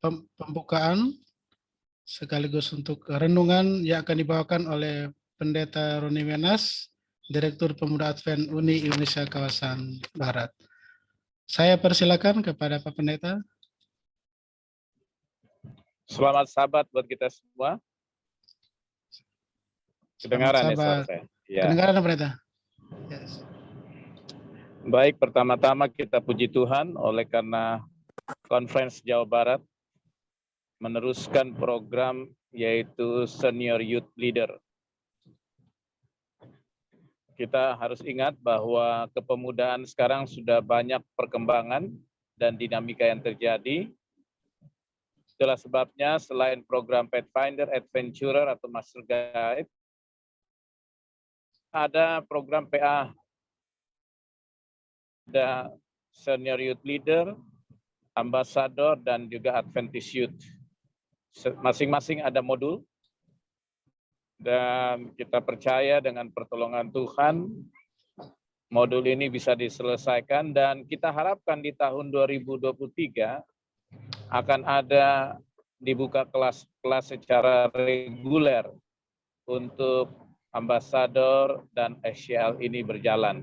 pembukaan sekaligus untuk renungan yang akan dibawakan oleh Pendeta Roni Wenas, Direktur Pemuda Advent Uni Indonesia Kawasan Barat. Saya persilakan kepada Pak Pendeta. Selamat Sabat buat kita semua. Kedengaran ya suara saya? Ya. Kedengaran Pak Pendeta? Yes. Baik, pertama-tama kita puji Tuhan oleh karena Conference Jawa Barat meneruskan program yaitu Senior Youth Leader. Kita harus ingat bahwa kepemudaan sekarang sudah banyak perkembangan dan dinamika yang terjadi. Itulah sebabnya selain program Pathfinder, Adventurer atau Master Guide, ada program PA, ada Senior Youth Leader, Ambassador, dan juga Adventist Youth. Masing-masing ada modul. Dan kita percaya dengan pertolongan Tuhan, modul ini bisa diselesaikan dan kita harapkan di tahun 2023 akan ada dibuka kelas-kelas secara reguler untuk ambasador dan SCL ini berjalan.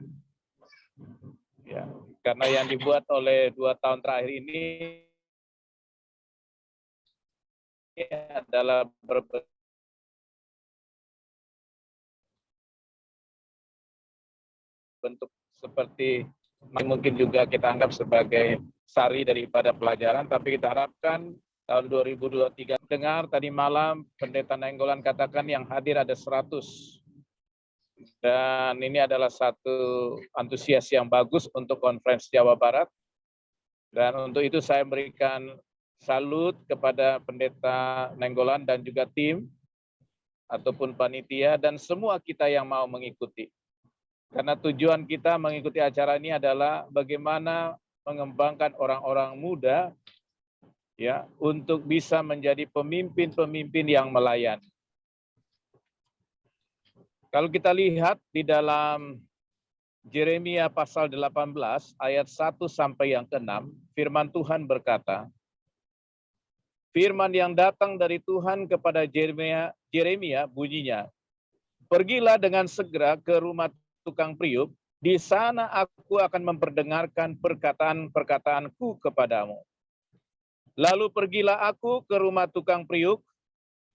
Ya, karena yang dibuat oleh 2 tahun terakhir ini adalah bentuk seperti mungkin juga kita anggap sebagai sari daripada pelajaran, tapi kita harapkan tahun 2023 dengar tadi malam Pendeta Nainggolan katakan yang hadir ada 100. Dan ini adalah satu antusias yang bagus untuk Conference Jawa Barat. Dan untuk itu saya memberikan salut kepada Pendeta Nainggolan dan juga tim ataupun panitia dan semua kita yang mau mengikuti. Karena tujuan kita mengikuti acara ini adalah bagaimana mengembangkan orang-orang muda ya untuk bisa menjadi pemimpin-pemimpin yang melayani. Kalau kita lihat di dalam Yeremia pasal 18 ayat 1 sampai yang ke-6, firman Tuhan berkata, firman yang datang dari Tuhan kepada Yeremia bunyinya, pergilah dengan segera ke rumah tukang priuk, di sana aku akan memperdengarkan perkataan-perkataanku kepadamu. Lalu pergilah aku ke rumah tukang priuk,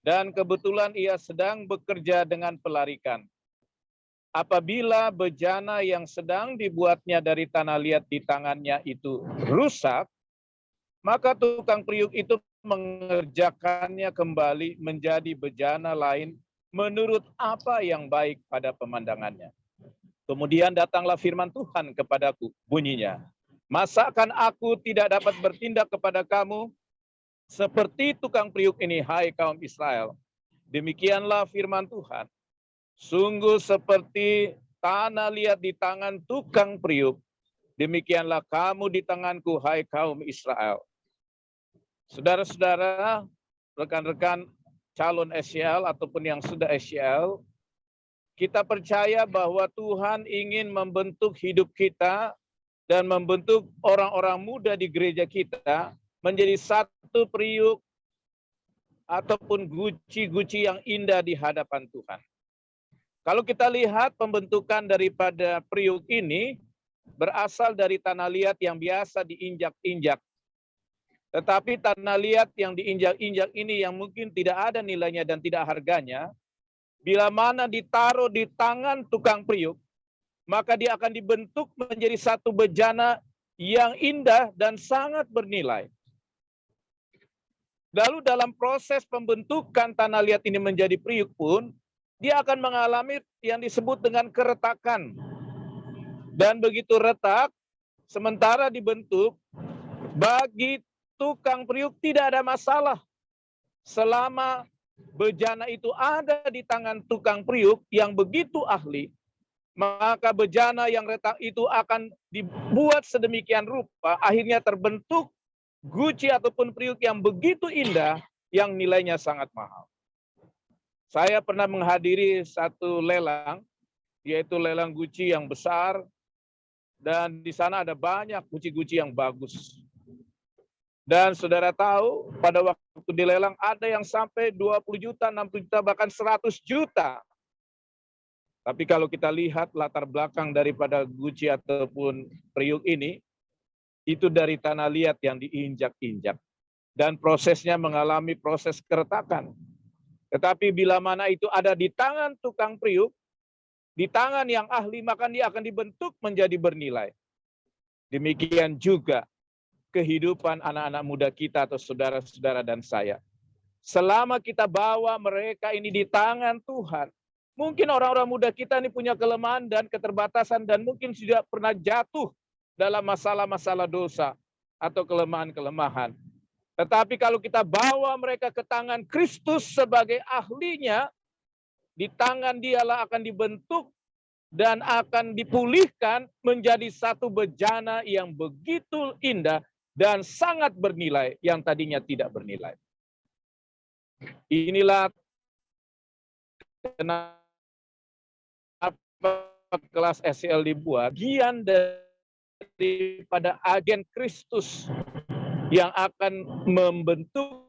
dan kebetulan ia sedang bekerja dengan pelarikan. Apabila bejana yang sedang dibuatnya dari tanah liat di tangannya itu rusak, maka tukang priuk itu mengerjakannya kembali menjadi bejana lain menurut apa yang baik pada pemandangannya. Kemudian datanglah firman Tuhan kepadaku, bunyinya, masakan aku tidak dapat bertindak kepada kamu seperti tukang priuk ini, hai kaum Israel? Demikianlah firman Tuhan, sungguh seperti tanah liat di tangan tukang priuk, demikianlah kamu di tanganku, hai kaum Israel. Saudara-saudara, rekan-rekan calon SCL ataupun yang sudah SCL, kita percaya bahwa Tuhan ingin membentuk hidup kita dan membentuk orang-orang muda di gereja kita menjadi satu priuk ataupun guci-guci yang indah di hadapan Tuhan. Kalau kita lihat pembentukan daripada priuk ini berasal dari tanah liat yang biasa diinjak-injak. Tetapi tanah liat yang diinjak-injak ini yang mungkin tidak ada nilainya dan tidak harganya, bila mana ditaruh di tangan tukang priuk, maka dia akan dibentuk menjadi satu bejana yang indah dan sangat bernilai. Lalu dalam proses pembentukan tanah liat ini menjadi priuk pun, dia akan mengalami yang disebut dengan keretakan. Dan begitu retak, sementara dibentuk, bagi tukang priuk tidak ada masalah. Selama bejana itu ada di tangan tukang priuk yang begitu ahli, maka bejana yang retak itu akan dibuat sedemikian rupa, akhirnya terbentuk guci ataupun priuk yang begitu indah, yang nilainya sangat mahal. Saya pernah menghadiri satu lelang, yaitu lelang guci yang besar, dan di sana ada banyak guci-guci yang bagus. Dan saudara tahu, pada waktu dilelang ada yang sampai 20 juta, 60 juta, bahkan 100 juta. Tapi kalau kita lihat latar belakang daripada Gucci ataupun Priuk ini, itu dari tanah liat yang diinjak-injak. Dan prosesnya mengalami proses keretakan. Tetapi bila mana itu ada di tangan tukang Priuk, di tangan yang ahli, maka dia akan dibentuk menjadi bernilai. Demikian juga kehidupan anak-anak muda kita atau saudara-saudara dan saya. Selama kita bawa mereka ini di tangan Tuhan, mungkin orang-orang muda kita ini punya kelemahan dan keterbatasan dan mungkin sudah pernah jatuh dalam masalah-masalah dosa atau kelemahan-kelemahan. Tetapi kalau kita bawa mereka ke tangan Kristus sebagai ahlinya, di tangan dialah akan dibentuk dan akan dipulihkan menjadi satu bejana yang begitu indah dan sangat bernilai yang tadinya tidak bernilai. Inilah kenapa kelas SCL dibuat, bagian daripada agen Kristus yang akan membentuk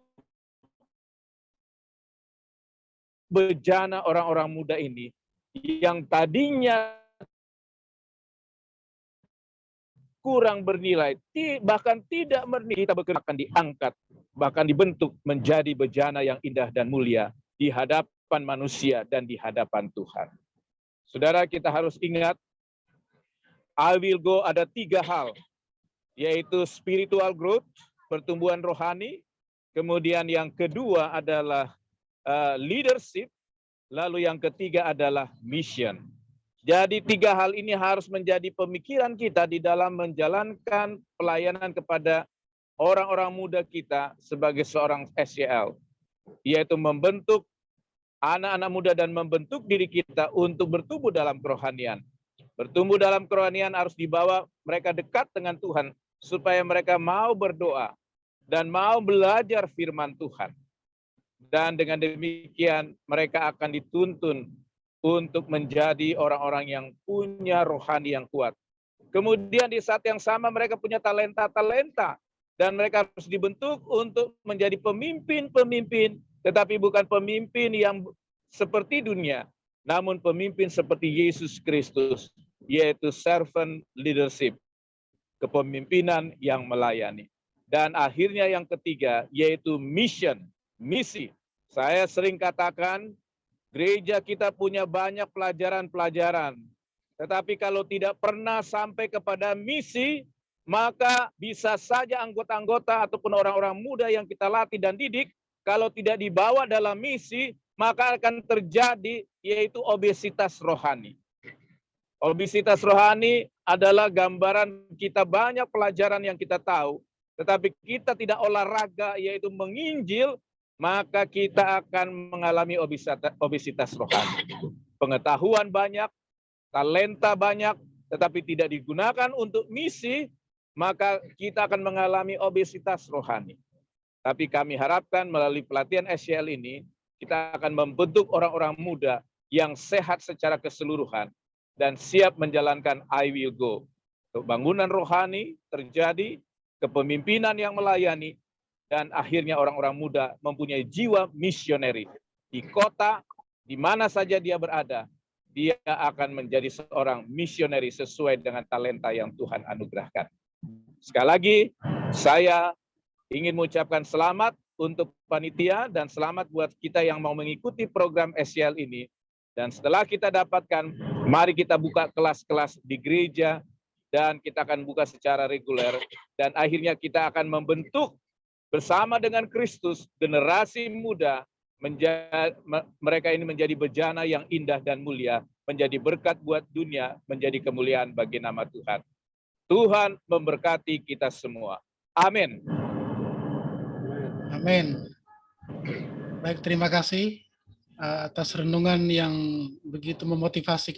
bejana orang-orang muda ini yang tadinya kurang bernilai, bahkan tidak bernilai, kita akan diangkat, bahkan dibentuk menjadi bejana yang indah dan mulia di hadapan manusia dan di hadapan Tuhan. Saudara, kita harus ingat, I will go ada 3 hal, yaitu spiritual growth, pertumbuhan rohani, kemudian yang kedua adalah leadership, lalu yang ketiga adalah mission. Jadi 3 hal ini harus menjadi pemikiran kita di dalam menjalankan pelayanan kepada orang-orang muda kita sebagai seorang SCL, yaitu membentuk anak-anak muda dan membentuk diri kita untuk bertumbuh dalam kerohanian. Bertumbuh dalam kerohanian harus dibawa mereka dekat dengan Tuhan, supaya mereka mau berdoa dan mau belajar firman Tuhan. Dan dengan demikian mereka akan dituntun untuk menjadi orang-orang yang punya rohani yang kuat. Kemudian di saat yang sama mereka punya talenta-talenta dan mereka harus dibentuk untuk menjadi pemimpin-pemimpin, tetapi bukan pemimpin yang seperti dunia, namun pemimpin seperti Yesus Kristus, yaitu servant leadership, kepemimpinan yang melayani. Dan akhirnya yang ketiga, yaitu mission, misi. Saya sering katakan, gereja kita punya banyak pelajaran-pelajaran. Tetapi kalau tidak pernah sampai kepada misi, maka bisa saja anggota-anggota ataupun orang-orang muda yang kita latih dan didik, kalau tidak dibawa dalam misi, maka akan terjadi yaitu obesitas rohani. Obesitas rohani adalah gambaran kita banyak pelajaran yang kita tahu, tetapi kita tidak olahraga yaitu menginjil, maka kita akan mengalami obesitas rohani. Pengetahuan banyak, talenta banyak, tetapi tidak digunakan untuk misi, maka kita akan mengalami obesitas rohani. Tapi kami harapkan melalui pelatihan SCL ini, kita akan membentuk orang-orang muda yang sehat secara keseluruhan dan siap menjalankan I will go. Bangunan rohani terjadi, kepemimpinan yang melayani, dan akhirnya orang-orang muda mempunyai jiwa misioneri. Di kota, di mana saja dia berada, dia akan menjadi seorang misioneri sesuai dengan talenta yang Tuhan anugerahkan. Sekali lagi, saya ingin mengucapkan selamat untuk panitia dan selamat buat kita yang mau mengikuti program SCL ini. Dan setelah kita dapatkan, mari kita buka kelas-kelas di gereja dan kita akan buka secara reguler. Dan akhirnya kita akan membentuk bersama dengan Kristus, generasi muda, mereka ini menjadi bejana yang indah dan mulia, menjadi berkat buat dunia, menjadi kemuliaan bagi nama Tuhan. Tuhan memberkati kita semua. Amin. Amin. Baik, terima kasih atas renungan yang begitu memotivasi